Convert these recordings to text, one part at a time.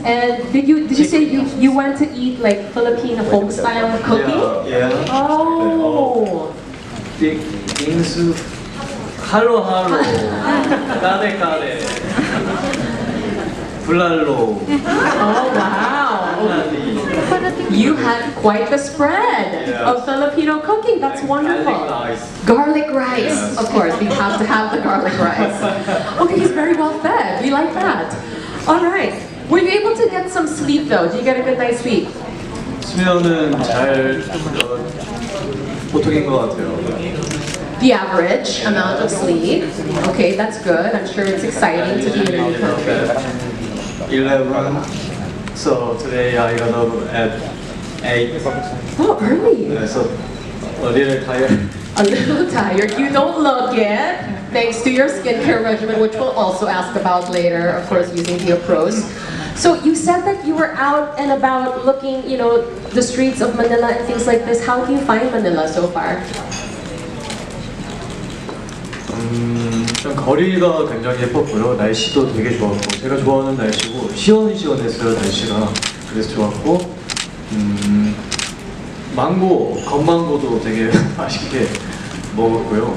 And did you say you went to eat like Filipino home style cooking? Yeah. Oh. 빙수 하루하루 까레까레 불랄로 Oh wow. You had quite the spread of Filipino cooking. That's wonderful. Garlic rice. Yes. Of course, we have to have the garlic rice. Okay, he's very well fed. We like that. All right. Were you able to get some sleep though? Did you get a good night's sleep? 수면은 잘 보통인 것 같아요. The average amount of sleep. Okay, that's good. I'm sure it's exciting to be in a new country. 11. So today I got up at 8. Oh, early. So a little tired. A little tired. You don't look it. Thanks to your skincare regimen, which we'll also ask about later, of course, using DEOPROCE. So you said that you were out and about looking, the streets of Manila and things like this. How do you find Manila so far? 좀 거리가 굉장히 예뻤고요. 날씨도 되게 좋았고 제가 좋아하는 날씨고 시원시원했어요 날씨가. 그래서 좋았고 건망고도 되게 맛있게 먹었고요.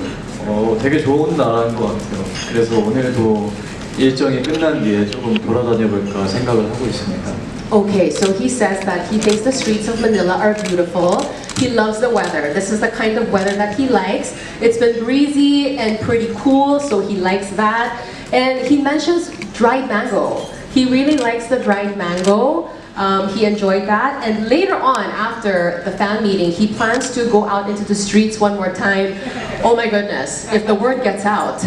되게 좋은 나라인 것 같아요. 그래서 오늘도 일정이 끝난 뒤에 조금 돌아다녀 볼까 생각을 하고 있습니다. Okay, so he says that he thinks the streets of Manila are beautiful. He loves the weather. This is the kind of weather that he likes. It's been breezy and pretty cool, so he likes that. And he mentions dried mango. He really likes the dried mango. He enjoyed that. And later on, after the fan meeting, he plans to go out into the streets one more time. Oh my goodness, if the word gets out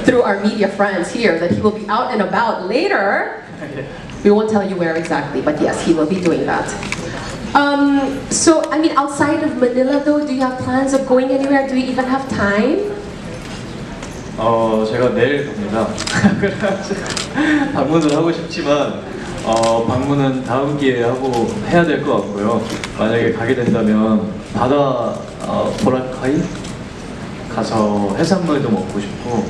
through our media friends here that he will be out and about later, we won't tell you where exactly, but yes, he will be doing that. So, outside of Manila though, do you have plans of going anywhere? Do you even have time? 제가 내일 갑니다. 방문을 하고 싶지만 방문은 다음 기회에 해야 될 것 같고요. 만약에 가게 된다면 바다 보라카이 가서 해산물도 먹고 싶고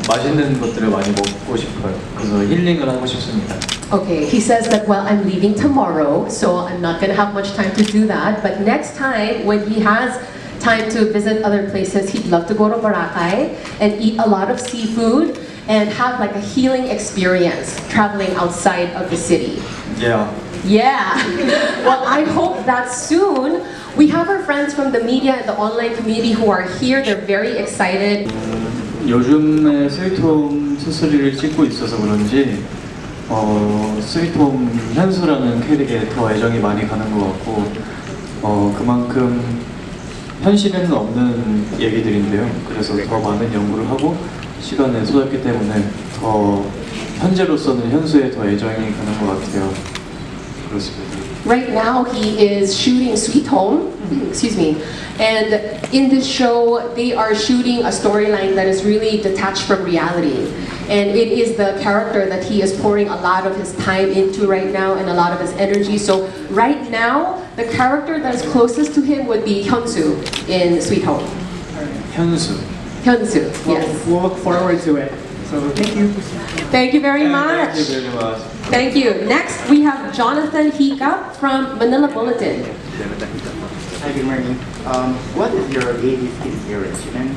맛있는 것들을 많이 먹고 싶어요. 그래서 힐링을 하고 싶습니다. Okay, he says that, well, I'm leaving tomorrow, so I'm not going to have much time to do that. But next time, when he has time to visit other places, he'd love to go to Boracay and eat a lot of seafood and have like a healing experience traveling outside of the city. Yeah. Yeah. Well, I hope that soon. We have our friends from the media and the online community who are here. They're very excited. 요즘에 스위트홈 투스리를 찍고 있어서 그런지 스위트홈 현수라는 캐릭에 더 애정이 많이 가는 것 같고 그만큼 현실에는 없는 얘기들인데요. 그래서 더 많은 연구를 하고 시간을 쏟았기 때문에 더 현재로서는 현수에 더 애정이 가는 것 같아요. 그렇습니다. Right now he is shooting Sweet Home, excuse me, and in this show they are shooting a storyline that is really detached from reality. And it is the character that he is pouring a lot of his time into right now and a lot of his energy. So right now, the character that is closest to him would be Hyunsu in Sweet Home. 현수. Hyunsu, yes. We'll look forward to it. So thank you. Thank you very much. Thank you very much. Thank you. Next, we have Jonathan Hika from Manila Bulletin. Hi, good morning. What is your daily skincare regimen?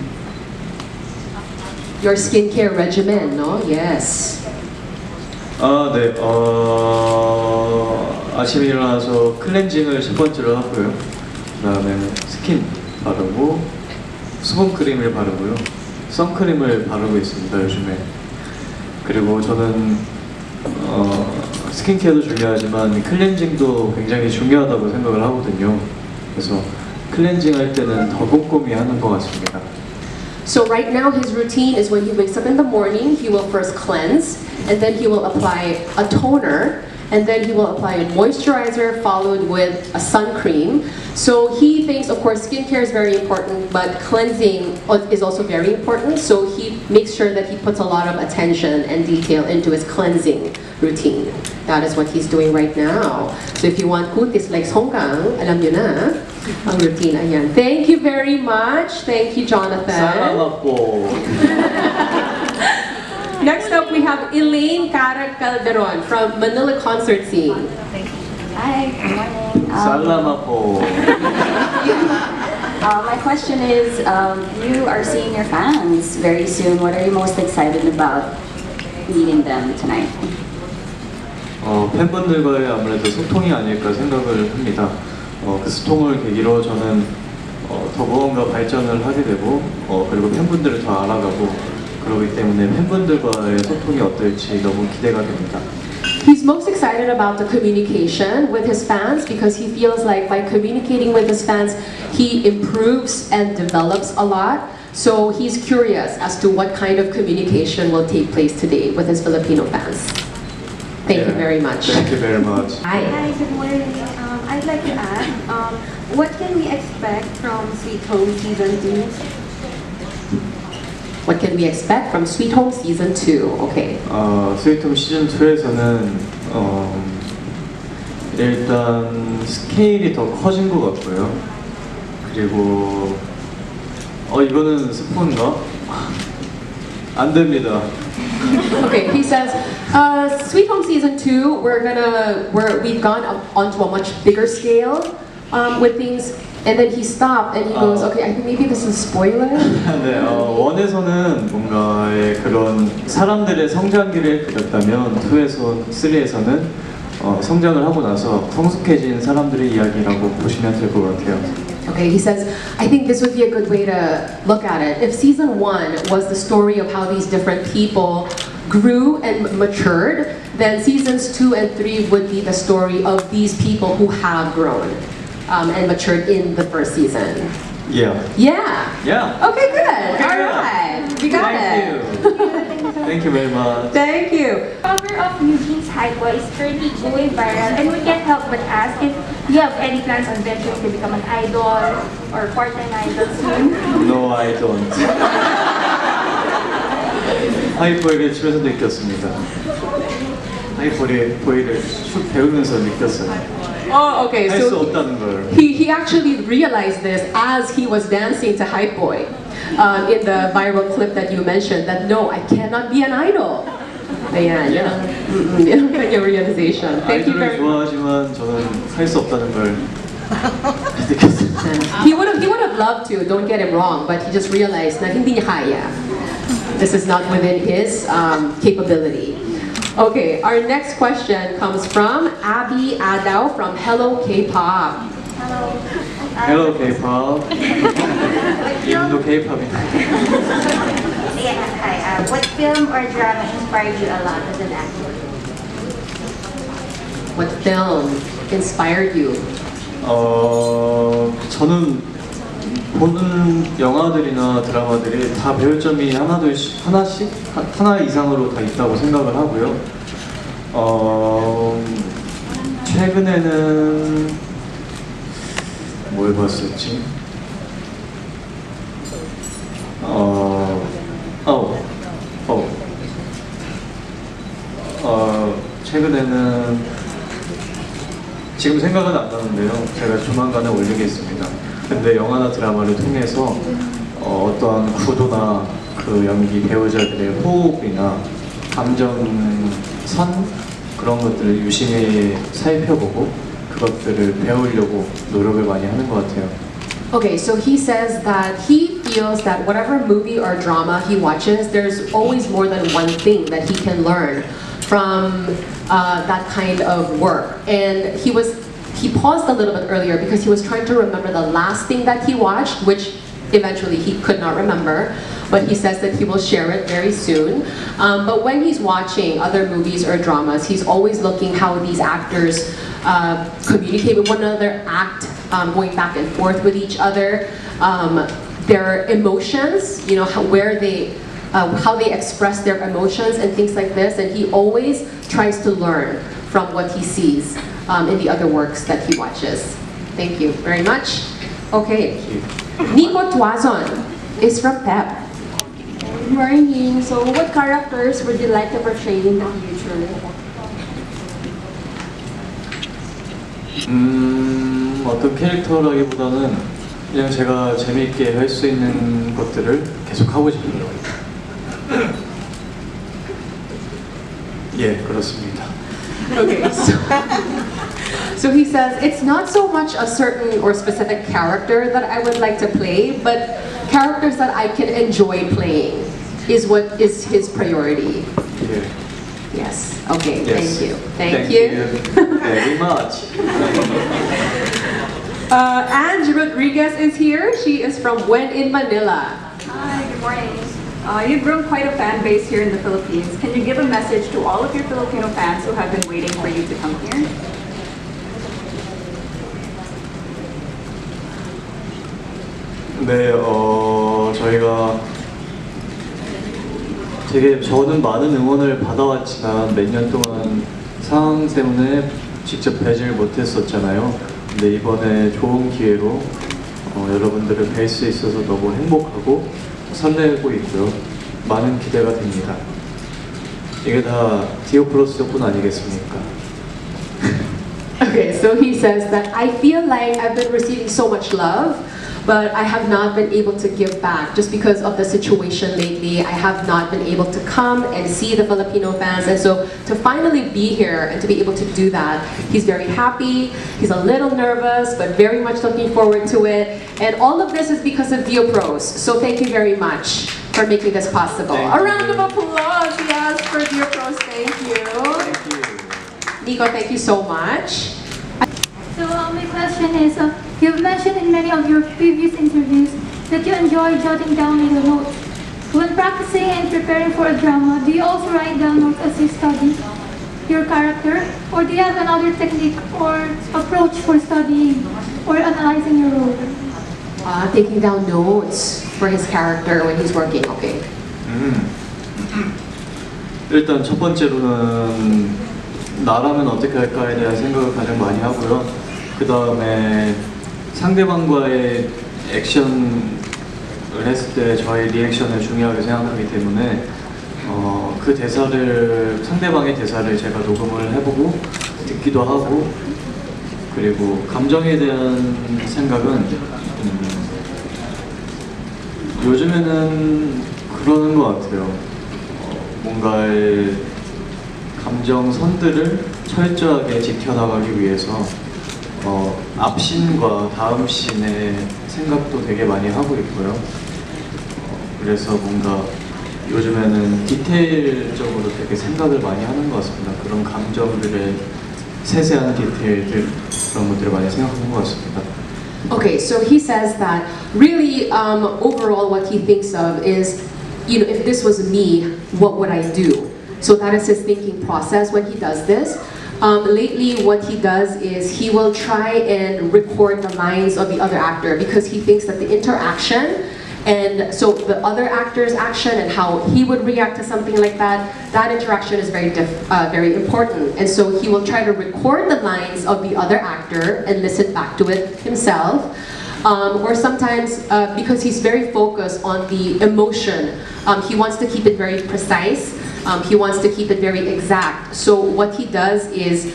Your skincare regimen, no? Yes. 네. 아침에 일어나서 클렌징을 첫 번째로 하고요. 그다음에 스킨 바르고 수분 크림을 바르고요. 선크림을 바르고 있습니다, 요즘에. 그리고 저는 스킨케어도 중요하지만 클렌징도 굉장히 중요하다고 생각을 하거든요. 그래서 클렌징 할 때는 더 꼼꼼히 하는 것 같습니다. So right now his routine is when he wakes up in the morning, he will first cleanse, and then he will apply a toner, and then he will apply a moisturizer followed with a sun cream. So he thinks, of course, skincare is very important, but cleansing is also very important. So he makes sure that he puts a lot of attention and detail into his cleansing routine. That is what he's doing right now. So if you want kutis like Kang, alam nyo na ang routine. Ayan. Thank you very much. Thank you, Jonathan. 사랑하고. Next up, we have Elaine Cara Calderon from Manila concert scene. Hi, good morning. 살라마포. My question is, you are seeing your fans very soon. What are you most excited about meeting them tonight? 팬분들과의 아무래도 소통이 아닐까 생각을 합니다. 그 소통을 계기로 저는 더 무언가 발전을 하게 되고 그리고 팬분들을 더 알아가고 그러기 때문에 팬분들과의 소통이 어떨지 너무 기대가 됩니다. He's most excited about the communication with his fans because he feels like by communicating with his fans, he improves and develops a lot. So he's curious as to what kind of communication will take place today with his Filipino fans. Thank you very much. Thank you very much. Hi. Hi, good morning. I'd like to ask, what can we expect from Sweet Home Season 2? What can we expect from Sweet Home Season 2? Okay. 스위트홈 시즌 2에서는 일단 스케일이 더 커진 것 같고요. 그리고 이거는 스폰가? 안 됩니다. Okay, he says, Sweet Home Season 2, we've gone up onto a much bigger scale with things, and then he stopped and he goes, okay, I think maybe this is spoiler. 네, 원에서는 뭔가 그런 사람들의 성장기를 그렸다면 3에서는 성장을 하고 나서 성숙해진 사람들의 이야기라고 보시면 될 것 같아요. Okay, he says, I think this would be a good way to look at it. If season 1 was the story of how these different people grew and matured, then seasons 2 and 3 would be the story of these people who have grown and matured in the first season. Yeah. Yeah. Yeah. Okay, good. Okay, All good. right. We got Thank it. you. Thank you very much. Thank you. Cover of Eugene's High Boy is currently going viral, and we can't help but ask if you have any plans on venturing to become an idol or part-time idol soon. No, I don't. 하이보이를 집에서 느꼈습니다. 하이보이를 쭉 배우면서 느꼈어요. Oh, okay. 할 수 So 없다는 걸. he actually realized this as he was dancing to Hype Boy in the viral clip that you mentioned. That no, I cannot be an idol. Ayan, yun ang kanyang realization. Thank you 아이돌을 very much. 좋아하지만 저는 할 수 없다는 걸 느꼈어요. He would have loved to. Don't get him wrong, but he just realized na hindi niya kaya. This is not within his capability. Okay, our next question comes from Abby Adao from Hello K-pop. Hello. Hello K-pop. 이분도 K-pop이네. Yeah, hi. What film or drama inspired you a lot as an actor? What film inspired you? 저는 보는 영화들이나 드라마들이 다 배울 점이 하나 이상으로 다 있다고 생각을 하고요. 최근에는 뭘 봤었지? 최근에는 지금 생각은 안 나는데요. 제가 조만간에 올리겠습니다. 근데 영화나 드라마를 통해서 어떠한 구도나 그 연기 배우자들의 호흡이나 감정선 그런 것들을 유심히 살펴보고 그것들을 배우려고 노력을 많이 하는 것 같아요. Okay, so he says that he feels that whatever movie or drama he watches, there's always more than one thing that he can learn from that kind of work. And he paused a little bit earlier because he was trying to remember the last thing that he watched, which eventually he could not remember, but he says that he will share it very soon. But when he's watching other movies or dramas, he's always looking how these actors communicate with one another, act, going back and forth with each other, their emotions, you know, how they express their emotions and things like this, and he always tries to learn from what he sees in the other works that he watches. Thank you very much. Okay, Nico Tuazon is from PEP. Good morning. So, what characters would you like to portray in the future? 어떤 캐릭터라기보다는 그냥 제가 재미있게 할 수 있는 것들을 계속 하고 싶어요. 예, 그렇습니다. Okay, so he says, it's not so much a certain or specific character that I would like to play, but characters that I can enjoy playing is what is his priority. 예. Yes, okay, Yes. thank you. Thank you. very much. Ange Rodriguez is here. She is from When in Manila. Hi, good morning. You've grown quite a fan base here in the Philippines. Can you give a message to all of your Filipino fans who have been waiting for you to come here? 네, 저희가 되게 저는 많은 응원을 받아왔지만 몇 년 동안 상황 때문에 직접 뵈질 못했었잖아요. 근데 이번에 좋은 기회로 여러분들을 뵐 수 있어서 너무 행복하고 설레고 있고요. 많은 기대가 됩니다. 이게 다 디오프로스 덕분 아니겠습니까? Okay, so he says that I feel like I've been receiving so much love, but I have not been able to give back just because of the situation lately. I have not been able to come and see the Filipino fans, and so to finally be here and to be able to do that, he's very happy, he's a little nervous, but very much looking forward to it. And all of this is because of DEOPROCE, so thank you very much for making this possible. Thank A you. round of applause, yes, for DEOPROCE, thank you. Thank you. Nico, thank you so much. So my question is, you've mentioned in many of your previous interviews that you enjoy jotting down your notes. When practicing and preparing for a drama, do you also write down notes as you study your character? Or do you have another technique or approach for studying or analyzing your role? Taking down notes for his character when he's working, okay. 일단 첫 번째로는 나라면 어떻게 할까에 대한 생각을 가장 많이 하고요. 그 다음에 상대방과의 액션을 했을 때 저의 리액션을 중요하게 생각하기 때문에 그 대사를 상대방의 대사를 제가 녹음을 해보고 듣기도 하고 그리고 감정에 대한 생각은 요즘에는 그러는 것 같아요. 뭔가 감정선들을 철저하게 지켜나가기 위해서 앞신과 다음신의 생각도 되게 많이 하고 있고요. 그래서 뭔가 요즘에는 디테일적으로 되게 생각을 많이 하는 것 같습니다. 그런 감정들의 세세한 디테일들 그런 것들을 많이 생각하는 것 같습니다. Okay, so he says that really overall what he thinks of is, if this was me, what would I do? So that is his thinking process when he does this. Lately what he does is he will try and record the lines of the other actor because he thinks that the interaction and so the other actor's action and how he would react to something like that, that interaction is very important. And so he will try to record the lines of the other actor and listen back to it himself. Or sometimes because he's very focused on the emotion, he wants to keep it very precise. He wants to keep it very exact. So what he does is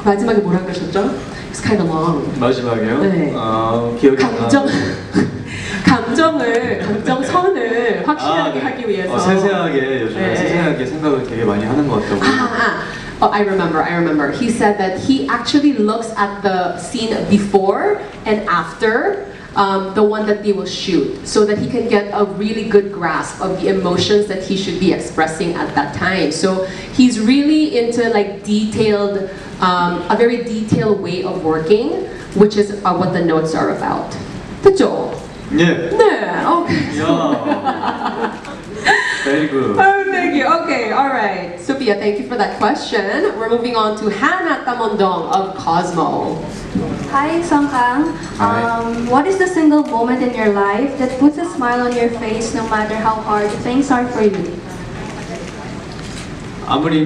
마지막에 뭐라 그러셨죠? It's kind of long. 마지막에요? 네. 기억이 안 나요. 감정선을 확실하게 네. 하기 위해서. 세세하게 요즘에 네. 세세하게 생각을 되게 많이 하는 것 같다고. Oh, I remember. He said that he actually looks at the scene before and after the one that they will shoot so that he can get a really good grasp of the emotions that he should be expressing at that time. So he's really into like detailed, a very detailed way of working, which is what the notes are about. 그죠? 예. 네, okay. 야. Very good. Oh, thank you. Okay, all right. Sophia, thank you for that question. We're moving on to Hannah Tamondong of Cosmo. Hi, Kang. Hi. What is the single moment in your life that puts a smile on your face no matter how hard things are for you? 아무리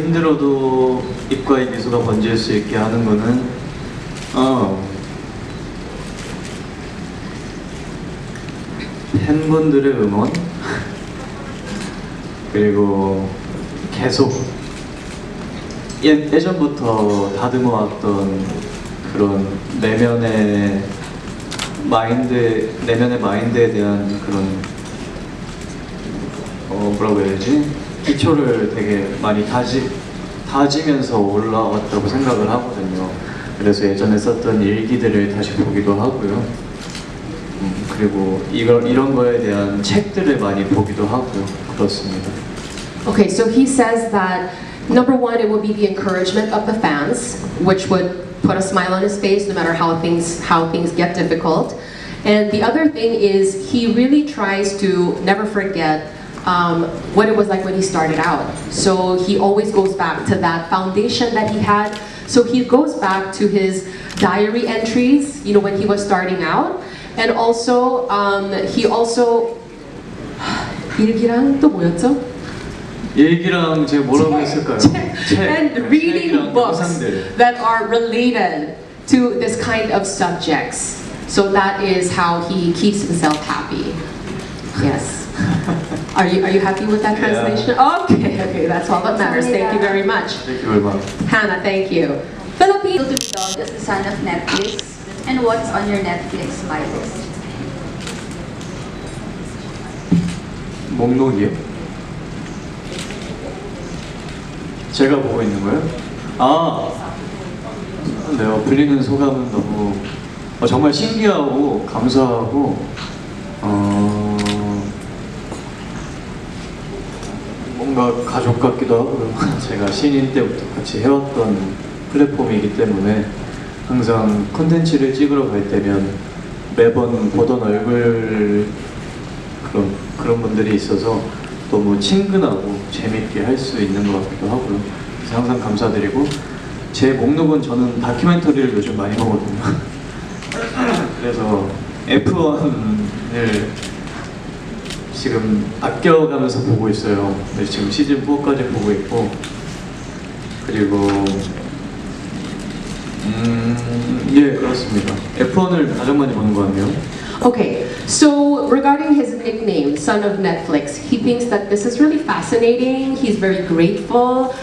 힘들어도 입가에 미소가 번질 수 있게 하는 거는 팬분들의 응원 그리고 계속 예전부터 다듬어왔던 그런 내면의 마인드에 대한 그런 뭐라고 해야 되지? 기초를 되게 많이 다지면서 올라왔다고 생각을 하거든요. 그래서 예전에 썼던 일기들을 다시 보기도 하고요. 그리고 이런 거에 대한 책들을 많이 보기도 하고요. 그렇습니다. Okay, so he says that number one, it would be the encouragement of the fans, which would put a smile on his face no matter how things get difficult. And the other thing is he really tries to never forget what it was like when he started out. So he always goes back to that foundation that he had. So he goes back to his diary entries, you know, when he was starting out. And also, he also 일기랑 또 뭐였죠? 일기랑 제가 뭐라고 했을까요? And reading books that are related to this kind of subjects. So that is how he keeps himself happy. Yes. Are you happy with that translation? Yeah. Okay, that's all that matters. Thank you very much. Thank you very much. Hannah, thank you. Philippines. To be dubbed as the son of Netflix, and what's on your Netflix my list? 목록이요? 제가 보고 있는 거예요? 네요. 불리는 소감은 너무 정말 신기하고 감사하고 뭔가 가족 같기도 하고요. 제가 신인 때부터 같이 해왔던 플랫폼이기 때문에 항상 콘텐츠를 찍으러 갈 때면 매번 보던 얼굴 그런 분들이 있어서 너무 친근하고 재밌게 할 수 있는 것 같기도 하고요. 그래서 항상 감사드리고 제 목록은 저는 다큐멘터리를 요즘 많이 보거든요. 그래서 F1을 지금 아껴가면서 보고 있어요. 네, 지금 시즌 4까지 보고 있고 그리고 예 그렇습니다. F1을 가장 많이 보는 것 같네요. Okay, so regarding his nickname, Son of Netflix, he thinks that this is really fascinating. He's very grateful.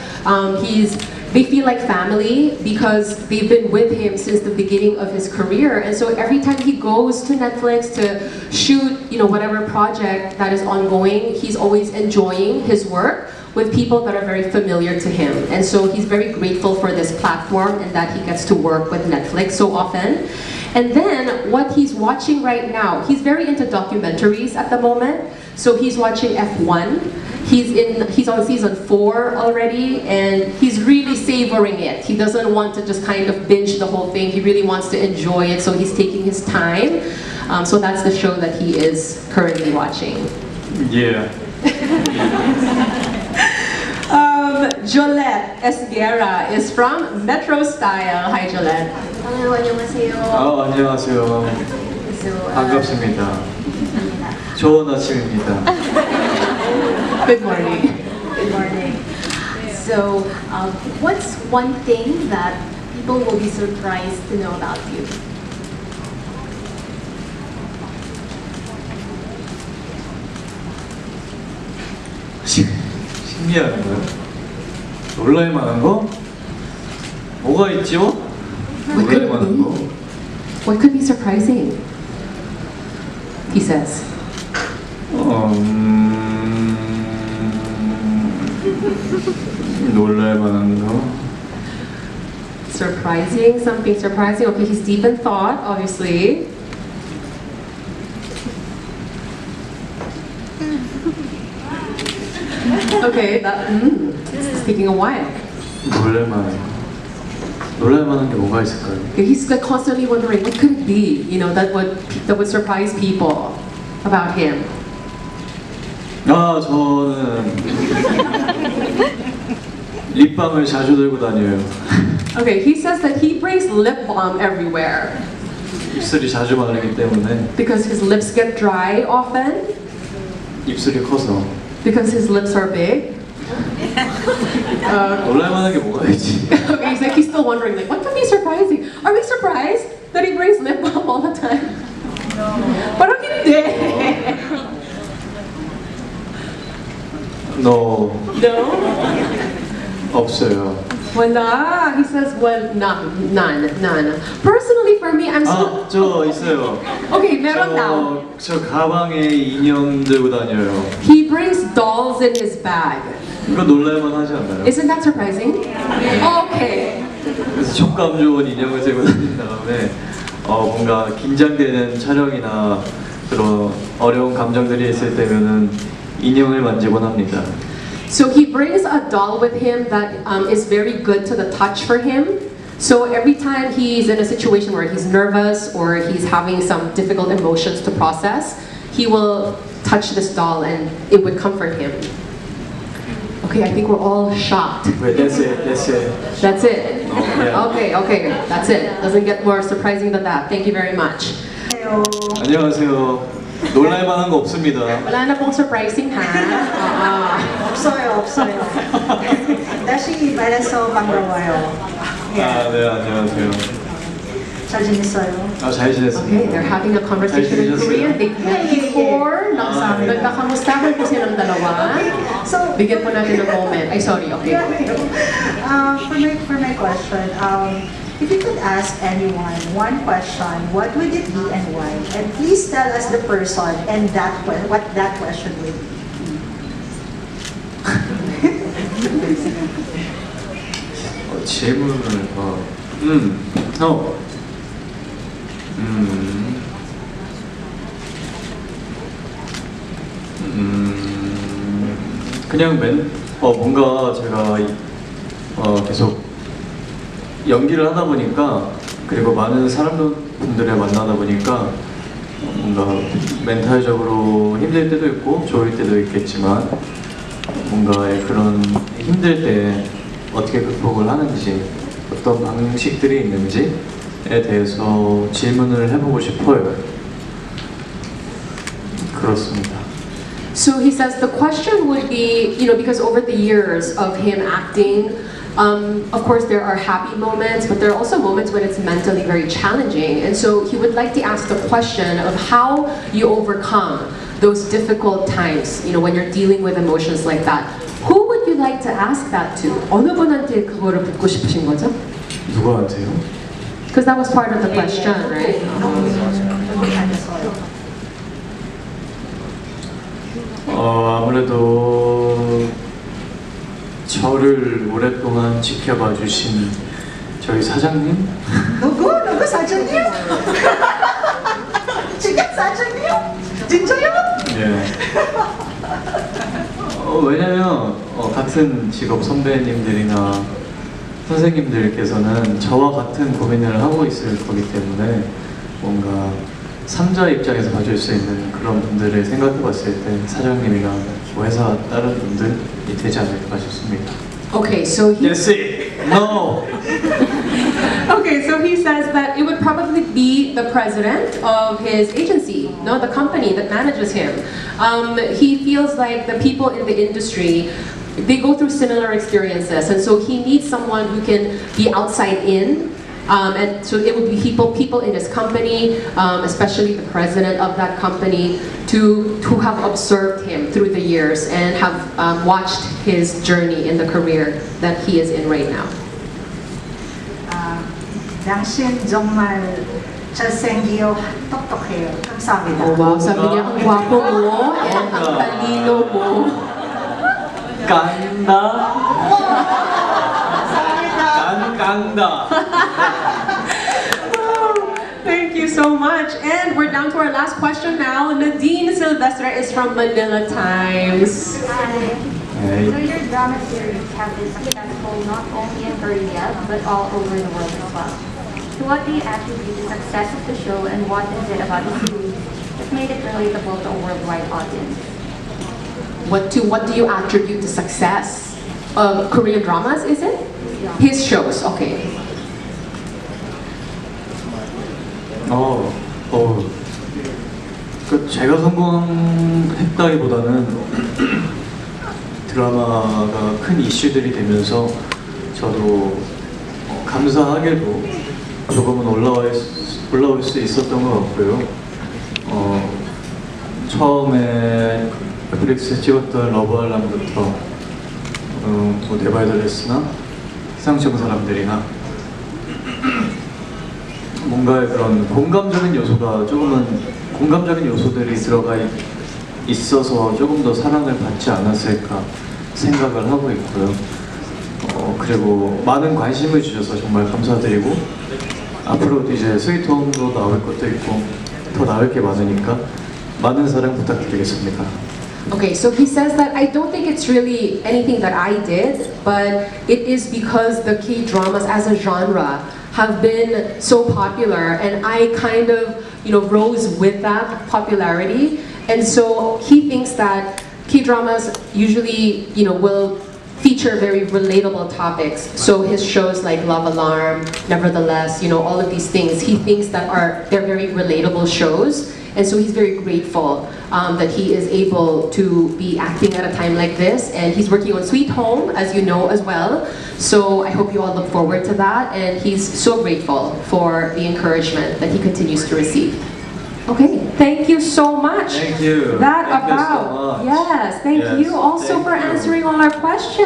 They feel like family because they've been with him since the beginning of his career. And so every time he goes to Netflix to shoot, you know, whatever project that is ongoing, he's always enjoying his work with people that are very familiar to him. And so he's very grateful for this platform and that he gets to work with Netflix so often. And then what he's watching right now, he's very into documentaries at the moment. So he's watching F1. He's on season 4 already, and he's really savoring it. He doesn't want to just kind of binge the whole thing. He really wants to enjoy it, so he's taking his time. So that's the show that he is currently watching. Yeah. Jolette Esguerra is from Metro Style. Hi, Jolette. Hello, 안녕하세요. 안녕하세요. 반갑습니다. 좋은 아침입니다. Good morning. Good morning. So, what's one thing that people will be surprised to know about you? 신기한 거요? 놀랄 만한 거? 뭐가 있죠? 놀랄 만한 거? What could be surprising? He says. 놀랄 만한 거? Surprising, something surprising. Okay, he's deep in thought, obviously. Okay, it's taking a while. 놀랄 만한 거? 놀랄 만한 게 뭐가 있을까요? Okay, he's like constantly wondering what could it be, you know, that would surprise people about him. 저는 립밤을 자주 들고 다녀요. Okay, he says that he brings lip balm everywhere 입술이 자주 마르기 때문에 because his lips get dry often, 입술이 커서 because his lips are big. 놀랄 만한 게 뭐가 있지? Okay, he's like he's still wondering like what could be surprising? Are we surprised that he brings lip balm all the time? No. Parang hindi. No. No. 없어요. Wala. He says, well, none. Personally, for me, I'm so... 저 있어요. Okay, meron daw. 저 가방에 인형 들고 다녀요. He brings dolls in his bag. 이거 놀랄만 하지 않나요? Isn't that surprising? Okay. 그래서 촉감 좋은 인형을 들고 다닌 다음에 뭔가 긴장되는 촬영이나 그런 어려운 감정들이 있을 때면은 인형을 만지곤 합니다. So he brings a doll with him that is very good to the touch for him. So every time he's in a situation where he's nervous or he's having some difficult emotions to process, he will touch this doll and it would comfort him. Okay, I think we're all shocked. Wait, that's it. That's it. yeah. Okay, that's it. Doesn't get more surprising than that. Thank you very much. 안녕하세요. 놀랄만한 거 없습니다. Wala na pong surprising ha. 없어요. 다시 말해서 반가워요. 네, 안녕하세요. 잘 지냈어요? 잘 지냈습니다. Okay, they're having a conversation in Korean. They've met before. Nagkakamustahan po silang dalawa. So, Bigyan po natin ng moment. Ay, sorry. Okay. For my question, if you could ask anyone one question, what would it be and why? And please tell us the person and what that question would be. 질문을 그냥 뭔가 제가 계속 연기를 하다 보니까 그리고 많은 사람들을 만나다 보니까 뭔가 멘탈적으로 힘들 때도 있고 좋을 때도 있겠지만 뭔가 그런 힘들 때 어떻게 극복을 하는지 어떤 방식들이 있는지에 대해서 질문을 해보고 싶어요. 그렇습니다. So he says the question would be, because over the years of him acting, of course there are happy moments, but there are also moments when it's mentally very challenging. And so he would like to ask the question of how you overcome those difficult times, when you're dealing with emotions like that. Who would you like to ask that to? 어느 분한테 그거를 묻고 싶으신 거죠? 누구한테요? Because that was part of the question, right? 아무래도 저를 오랫동안 지켜봐 주신 저희 사장님? 누구 사장님? 지금 사장님? 진짜요? 예. 왜냐면 같은 직업 선배님들이나 선생님들께서는 저와 같은 고민을 하고 있을 거기 때문에 뭔가 삼자 입장에서 봐줄 수 있는 그런 분들을 생각해 봤을 때 사장님이나 회사 다른 분들이 되지 않을까 싶습니다. Okay, so he... Yes, no. Okay, so he says that it would probably be the president of his agency, the company that manages him. He feels like the people in the industry, they go through similar experiences, and so he needs someone who can be outside in. And so it would be people in his company, especially the president of that company, to have observed him through the years and have watched his journey in the career that he is in right now. 당신 정말 잘생기요, 똑똑해요. 감사합니다. Oh wow, sabi niya, ang gwapo mo and ang talino mo. 깐다. 깐다. Thank you so much. And we're down to our last question now. Nadine Silvestre is from Manila Times. Hi. So your drama series have been successful not only in Korea, but all over the world as well. To what do you attribute the success of the show, and what is it about the series that made it relatable to a worldwide audience? What do you attribute the success of Korean dramas, is it? Yeah. His shows, okay. 제가 성공했다기보다는 드라마가 큰 이슈들이 되면서 저도 감사하게도 조금은 올라올 수 있었던 것 같고요. 처음에 넷플릭스에 찍었던 러브 알람부터 뭐 네바이더레스나 시상식 사람들이나 뭔가 그런 공감적인 요소들이 들어가 있어서 조금 더 사랑을 받지 않았을까 생각을 하고 있고요. 그리고 많은 관심을 주셔서 정말 감사드리고 앞으로도 이제 스위트홈도 나올 것도 있고 더 나올 게 많으니까 많은 사랑 부탁드리겠습니다. Okay, so he says that I don't think it's really anything that I did, but it is because the K-dramas as a genre have been so popular, and I kind of, rose with that popularity. And so he thinks that K-dramas usually, will feature very relatable topics. So his shows like Love Alarm, Nevertheless, all of these things, he thinks that they're very relatable shows. And so he's very grateful that he is able to be acting at a time like this. And he's working on Sweet Home, as you know, as well. So I hope you all look forward to that. And he's so grateful for the encouragement that he continues to receive. Okay, thank you so much. Thank you. That Thank you so about, much. yes, thank Yes, you also thank for you. answering all our questions.